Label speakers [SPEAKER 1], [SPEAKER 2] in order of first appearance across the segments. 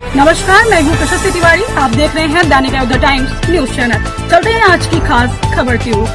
[SPEAKER 1] नमस्कार, मैं हूँ प्रशस्ति तिवारी। आप देख रहे हैं दैनिक द टाइम्स न्यूज चैनल। चलते हैं आज की खास खबर की ओर।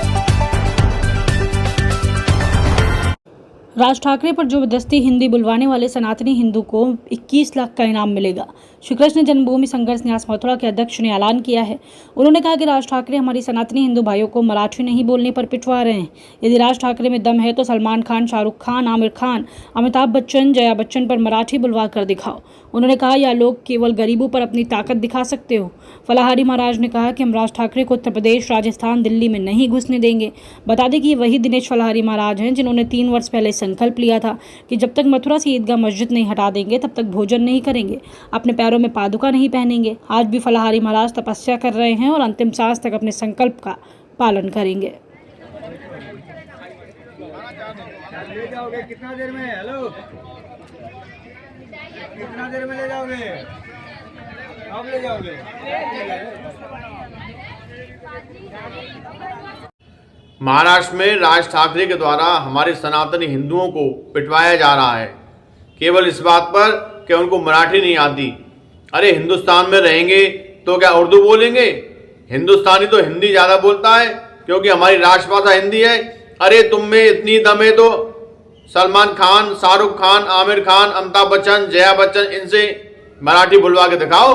[SPEAKER 1] राज ठाकरे पर जबरदस्ती हिंदी बुलवाने वाले सनातनी हिंदू को 21 लाख का इनाम मिलेगा। श्री कृष्ण जन्मभूमि संघर्ष न्यास मथुरा के अध्यक्ष ने ऐलान किया है। उन्होंने कहा कि राज ठाकरे हमारी सनातनी हिंदू भाइयों को मराठी नहीं बोलने पर पिटवा रहे हैं। यदि राज ठाकरे में दम है तो सलमान खान, शाहरुख खान, आमिर खान, अमिताभ बच्चन, जया बच्चन पर मराठी बुलवा कर दिखाओ। उन्होंने कहा यह लोग केवल गरीबों पर अपनी ताकत दिखा सकते हो। फलाहारी महाराज ने कहा कि हम राज ठाकरे को उत्तर प्रदेश, राजस्थान, दिल्ली में नहीं घुसने देंगे। बता दें कि ये वही दिनेश फलाहारी महाराज हैं जिन्होंने 3 वर्ष पहले संकल्प लिया था कि जब तक मथुरा से ईदगाह मस्जिद नहीं हटा देंगे तब तक भोजन नहीं करेंगे, अपने पैरों में पादुका नहीं पहनेंगे। आज भी फलाहारी महाराज तपस्या कर रहे हैं और अंतिम सांस तक अपने संकल्प का पालन करेंगे।
[SPEAKER 2] ले जाओगे कितना देर में? हेलो, कितना देर में ले जाओगे? कब ले जाओगे?
[SPEAKER 3] महाराष्ट्र में राज ठाकरे के द्वारा हमारे सनातनी हिंदुओं को पिटवाया जा रहा है, केवल इस बात पर कि उनको मराठी नहीं आती। अरे हिंदुस्तान में रहेंगे तो क्या उर्दू बोलेंगे? हिंदुस्तानी तो हिंदी ज़्यादा बोलता है क्योंकि हमारी राष्ट्रभाषा हिंदी है। अरे तुम में इतनी दम है तो सलमान खान, शाहरुख खान, आमिर खान, अमिताभ बच्चन, जया बच्चन, इनसे मराठी बुलवा के दिखाओ,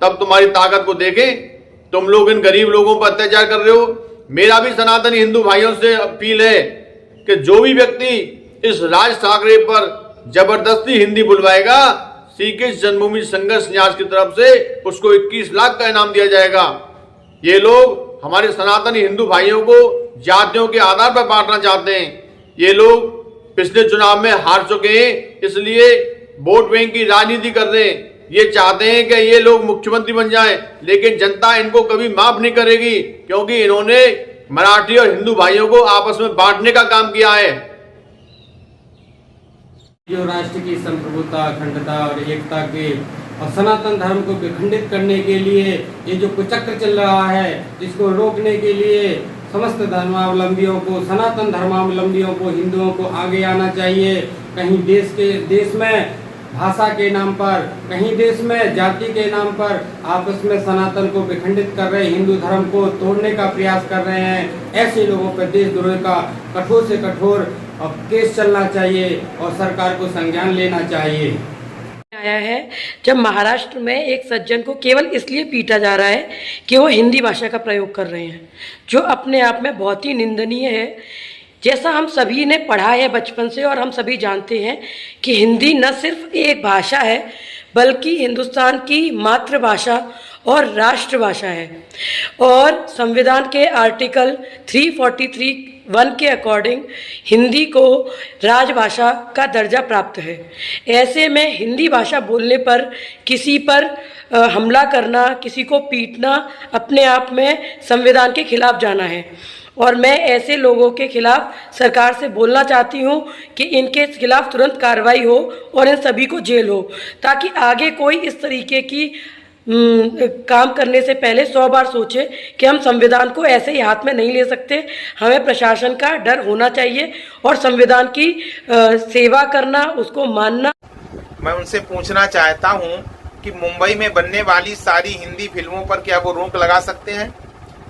[SPEAKER 3] तब तुम्हारी ताकत को देखें। तुम लोग इन गरीब लोगों पर अत्याचार कर रहे हो। मेरा भी सनातनी हिंदू भाइयों से अपील है कि जो भी व्यक्ति इस राज ठाकरे पर जबरदस्ती हिंदी बुलवाएगा, श्री कृष्ण जन्मभूमि संघर्ष न्यास की तरफ से उसको 21 लाख का इनाम दिया जाएगा। ये लोग हमारे सनातनी हिंदू भाइयों को जातियों के आधार पर बांटना चाहते हैं। ये लोग पिछले चुनाव में हार चुके हैं, इसलिए वोट बैंक की राजनीति कर रहे हैं। ये चाहते हैं कि ये लोग मुख्यमंत्री बन जाएं, लेकिन जनता इनको कभी माफ नहीं करेगी क्योंकि इन्होंने मराठी और हिंदू भाइयों को आपस में बांटने का काम किया है।
[SPEAKER 4] जो राष्ट्र की संप्रभुता, अखंडता और एकता के और सनातन धर्म को विखंडित करने के लिए ये जो कुचक्र चल रहा है, इसको रोकने के लिए समस्त धर्मावलंबियों को, सनातन धर्मावलंबियों को, हिंदुओं को आगे आना चाहिए। कहीं देश में भाषा के नाम पर, कहीं देश में जाति के नाम पर आपस में सनातन को विखंडित कर रहे, हिंदू धर्म को तोड़ने का प्रयास कर रहे हैं। ऐसे लोगों पर देशद्रोह का कठोर से कठोर केस चलना चाहिए और सरकार को संज्ञान लेना चाहिए।
[SPEAKER 5] आया है जब महाराष्ट्र में एक सज्जन को केवल इसलिए पीटा जा रहा है कि वो हिंदी भाषा का प्रयोग कर रहे हैं, जो अपने आप में बहुत ही निंदनीय है। जैसा हम सभी ने पढ़ा है बचपन से और हम सभी जानते हैं कि हिंदी न सिर्फ एक भाषा है बल्कि हिंदुस्तान की मातृभाषा और राष्ट्रभाषा है और संविधान के आर्टिकल 343(1) के अकॉर्डिंग हिंदी को राजभाषा का दर्जा प्राप्त है। ऐसे में हिंदी भाषा बोलने पर किसी पर हमला करना, किसी को पीटना अपने आप में संविधान के खिलाफ जाना है और मैं ऐसे लोगों के खिलाफ सरकार से बोलना चाहती हूँ कि इनके खिलाफ तुरंत कार्रवाई हो और इन सभी को जेल हो, ताकि आगे कोई इस तरीके की काम करने से पहले 100 बार सोचे कि हम संविधान को ऐसे ही हाथ में नहीं ले सकते। हमें प्रशासन का डर होना चाहिए और संविधान की सेवा करना, उसको मानना।
[SPEAKER 6] मैं उनसे पूछना चाहता हूं कि मुंबई में बनने वाली सारी हिंदी फिल्मों पर क्या वो रोक लगा सकते हैं?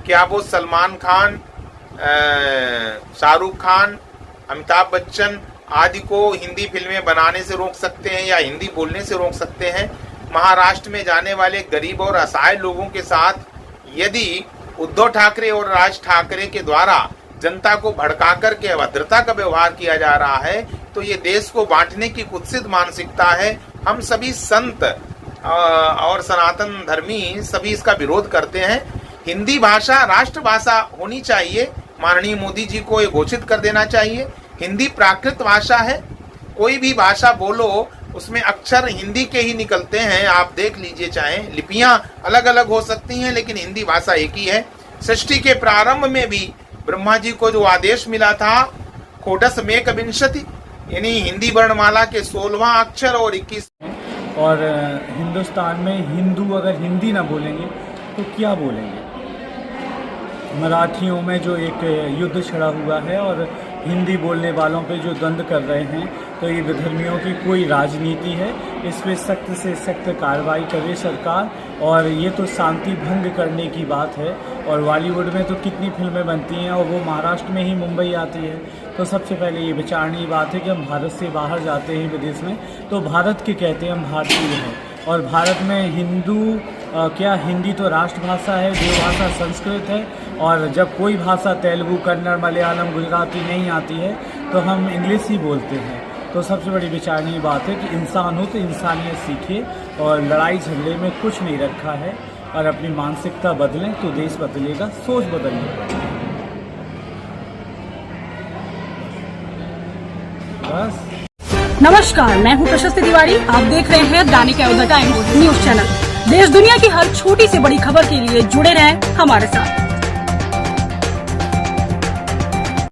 [SPEAKER 6] क्या वो सलमान खान, शाहरुख खान, अमिताभ बच्चन आदि को हिंदी फिल्में बनाने से रोक सकते हैं या हिंदी बोलने से रोक सकते हैं? महाराष्ट्र में जाने वाले गरीब और असहाय लोगों के साथ यदि उद्धव ठाकरे और राज ठाकरे के द्वारा जनता को भड़का कर के अभद्रता का व्यवहार किया जा रहा है, तो ये देश को बांटने की कुत्सित मानसिकता है। हम सभी संत और सनातन धर्मी सभी इसका विरोध करते हैं। हिंदी भाषा राष्ट्रभाषा होनी चाहिए। माननीय मोदी जी को ये घोषित कर देना चाहिए। हिंदी प्राकृत भाषा है, कोई भी भाषा बोलो उसमें अक्षर हिंदी के ही निकलते हैं। आप देख लीजिए, चाहे लिपियां अलग अलग हो सकती हैं लेकिन हिंदी भाषा एक ही है। सृष्टि के प्रारंभ में भी ब्रह्मा जी को जो आदेश मिला था कोडस मेक विंशति, यानी हिंदी वर्णमाला के 16वां अक्षर और 21।
[SPEAKER 7] और हिंदुस्तान में हिंदू अगर हिंदी ना बोलेंगे तो क्या बोलेंगे? मराठियों में जो एक युद्ध छिड़ा हुआ है और हिंदी बोलने वालों पे जो द्वंद्व कर रहे हैं, तो ये विधर्मियों की कोई राजनीति है, इस पे सख्त से सख्त कार्रवाई करे सरकार। और ये तो शांति भंग करने की बात है। और बॉलीवुड में तो कितनी फिल्में बनती हैं और वो महाराष्ट्र में ही मुंबई आती है। तो सबसे पहले ये विचारणीय बात है कि हम भारत से बाहर जाते हैं विदेश में तो भारत के कहते हैं हम भारतीय हैं। और भारत में हिंदी तो राष्ट्रभाषा है, देवभाषा संस्कृत है। और जब कोई भाषा तेलुगु, कन्नड़, मलयालम, गुजराती नहीं आती है तो हम इंग्लिश ही बोलते हैं। तो सबसे बड़ी विचारणीय बात है कि इंसान हो तो इंसानियत सीखिए और लड़ाई झगड़े में कुछ नहीं रखा है। और अपनी मानसिकता बदलें तो देश बदलेगा, सोच बदलेगा। बस।
[SPEAKER 8] नमस्कार, मैं हूं प्रशस्ति तिवारी। आप देख रहे हैं दैनिक अयोध्या टाइम्स न्यूज चैनल। देश दुनिया की हर छोटी से बड़ी खबर के लिए जुड़े रहें हमारे साथ।